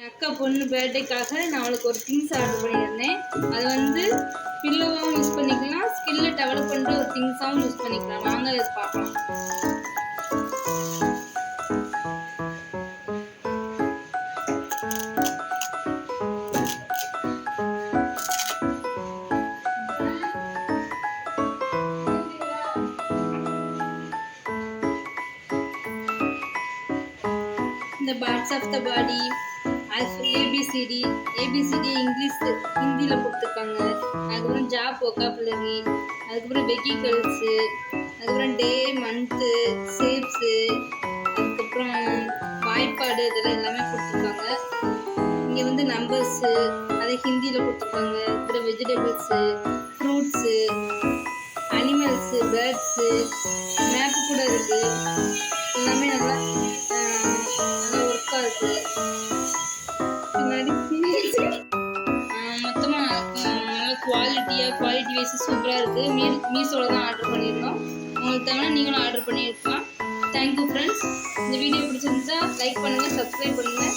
என் அக்கா பொண்ணு பர்த்டேக்காக நான் அவளுக்கு ஒரு திங்ஸ் ஆர்டர் பண்ணியிருந்தேன். அது வந்து பில்லோவாகவும் யூஸ் பண்ணிக்கலாம், ஸ்கில்ல டெவலப் பண்ணுற ஒரு திங்ஸாகவும் யூஸ் பண்ணிக்கலாம். வாங்க அதை பார்க்கலாம். இந்த parts of the body, ABCD English ஹிந்தியில் கொடுத்துருக்காங்க. அதுக்கப்புறம் ஜாப் ஒக்காபுலரி, அதுக்கப்புறம் வெஹிக்கல்ஸு, அதுக்கப்புறம் டே மந்த்து ஷேப்ஸு, அதுக்கப்புறம் வாய்ப்பாடு, இதெல்லாம் எல்லாமே கொடுத்துருக்காங்க. இங்கே வந்து நம்பர்ஸு அதை ஹிந்தியில் கொடுத்துருக்காங்க. அப்புறம் vegetables, fruits, animals, birds, map கூட இருக்குது. எல்லாமே நல்லா ஒர்க்காக இருக்குது. பின்னாடி மொத்தமாக நல்லா குவாலிட்டி வைஸ் சூப்பராக இருக்குது. மீஷோவில் தான் ஆர்டர் பண்ணியிருந்தோம். உங்களுக்கு தேவைன்னா நீங்களும் ஆர்டர் பண்ணியிருக்கலாம். Thank you friends. இந்த வீடியோ பிடிச்சிருந்துச்சா லைக் பண்ணுங்கள், சப்ஸ்கிரைப் பண்ணுங்கள்.